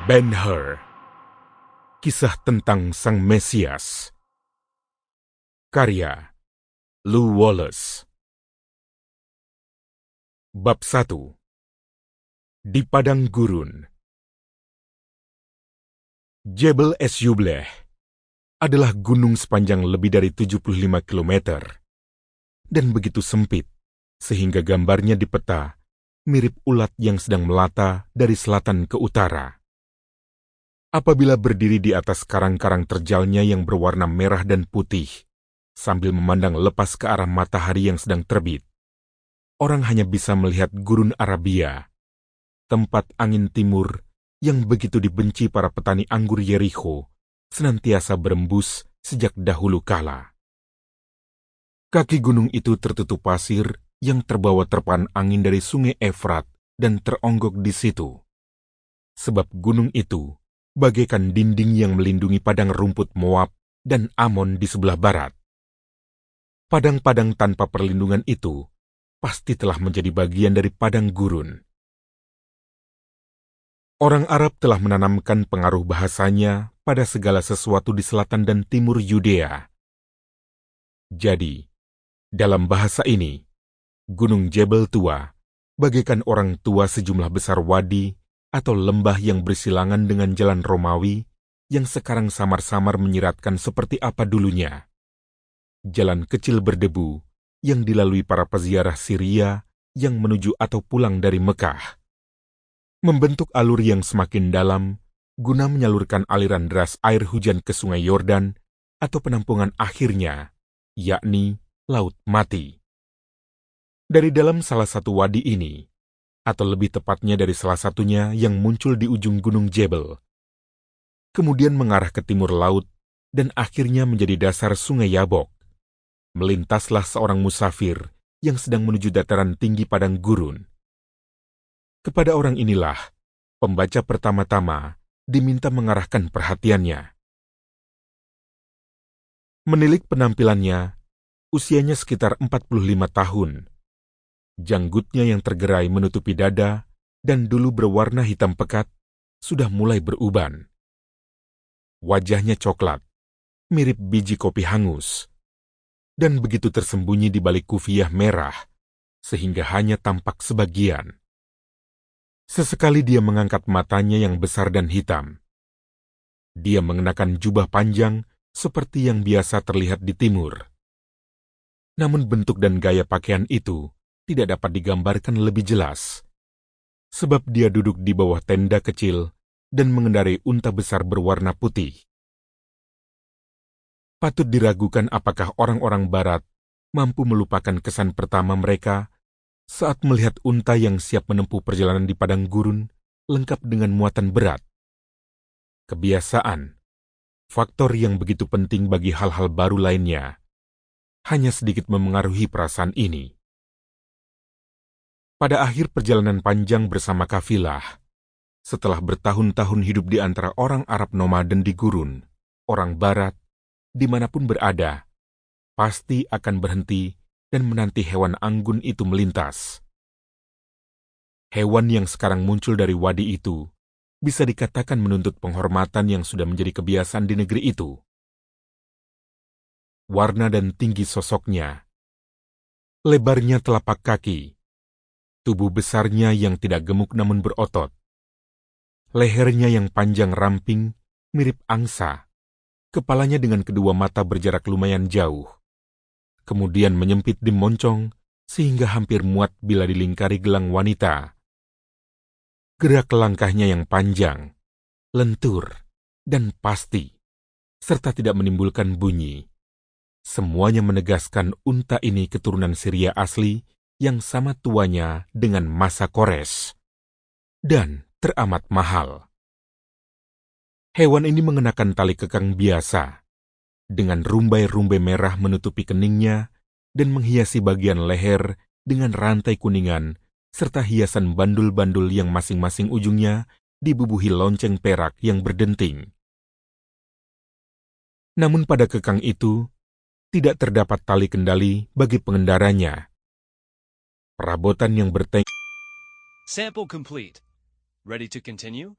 Ben-Hur, Kisah tentang Sang Mesias. Karya Lew Wallace. Bab 1. Di Padang Gurun. Jebel Es-Yubleh adalah gunung sepanjang lebih dari 75 km dan begitu sempit sehingga gambarnya di peta mirip ulat yang sedang melata dari selatan ke utara. Apabila berdiri di atas karang-karang terjalnya yang berwarna merah dan putih, sambil memandang lepas ke arah matahari yang sedang terbit, orang hanya bisa melihat gurun Arabia, tempat angin timur yang begitu dibenci para petani anggur Yerikho, senantiasa berembus sejak dahulu kala. Kaki gunung itu tertutup pasir yang terbawa terpaan angin dari sungai Efrat dan teronggok di situ. Sebab gunung itu bagaikan dinding yang melindungi padang rumput Moab dan Amon di sebelah barat. Padang-padang tanpa perlindungan itu pasti telah menjadi bagian dari padang gurun. Orang Arab telah menanamkan pengaruh bahasanya pada segala sesuatu di selatan dan timur Yudea. Jadi, dalam bahasa ini, Gunung Jebel Tua bagaikan orang tua sejumlah besar wadi atau lembah yang bersilangan dengan jalan Romawi yang sekarang samar-samar menyiratkan seperti apa dulunya. Jalan kecil berdebu yang dilalui para peziarah Syria yang menuju atau pulang dari Mekah. Membentuk alur yang semakin dalam guna menyalurkan aliran deras air hujan ke sungai Yordan atau penampungan akhirnya, yakni Laut Mati. Dari dalam salah satu wadi ini, atau lebih tepatnya dari salah satunya yang muncul di ujung gunung Jebel, kemudian mengarah ke timur laut dan akhirnya menjadi dasar sungai Yabok. Melintaslah seorang musafir yang sedang menuju dataran tinggi padang gurun. Kepada orang inilah, pembaca pertama-tama diminta mengarahkan perhatiannya. Menilik penampilannya, usianya sekitar 45 tahun. Janggutnya yang tergerai menutupi dada dan dulu berwarna hitam pekat sudah mulai beruban. Wajahnya coklat, mirip biji kopi hangus, dan begitu tersembunyi di balik kufiah merah, sehingga hanya tampak sebagian. Sesekali dia mengangkat matanya yang besar dan hitam. Dia mengenakan jubah panjang seperti yang biasa terlihat di timur. Namun bentuk dan gaya pakaian itu tidak dapat digambarkan lebih jelas, sebab dia duduk di bawah tenda kecil dan mengendarai unta besar berwarna putih. Patut diragukan apakah orang-orang barat mampu melupakan kesan pertama mereka saat melihat unta yang siap menempuh perjalanan di padang gurun lengkap dengan muatan berat. Kebiasaan, faktor yang begitu penting bagi hal-hal baru lainnya, hanya sedikit memengaruhi perasaan ini. Pada akhir perjalanan panjang bersama kafilah, setelah bertahun-tahun hidup di antara orang Arab nomaden di gurun, orang barat, dimanapun berada, pasti akan berhenti dan menanti hewan anggun itu melintas. Hewan yang sekarang muncul dari wadi itu bisa dikatakan menuntut penghormatan yang sudah menjadi kebiasaan di negeri itu. Warna dan tinggi sosoknya, lebarnya telapak kaki, tubuh besarnya yang tidak gemuk namun berotot, lehernya yang panjang ramping, mirip angsa, kepalanya dengan kedua mata berjarak lumayan jauh, kemudian menyempit di moncong sehingga hampir muat bila dilingkari gelang wanita. Gerak langkahnya yang panjang, lentur, dan pasti, serta tidak menimbulkan bunyi. Semuanya menegaskan unta ini keturunan Syria asli yang sama tuanya dengan Masa Kores, dan teramat mahal. Hewan ini mengenakan tali kekang biasa, dengan rumbai-rumbai merah menutupi keningnya dan menghiasi bagian leher dengan rantai kuningan, serta hiasan bandul-bandul yang masing-masing ujungnya dibubuhi lonceng perak yang berdenting. Namun pada kekang itu, tidak terdapat tali kendali bagi pengendaranya. Perabotan yang berteng Sample complete. Ready to continue?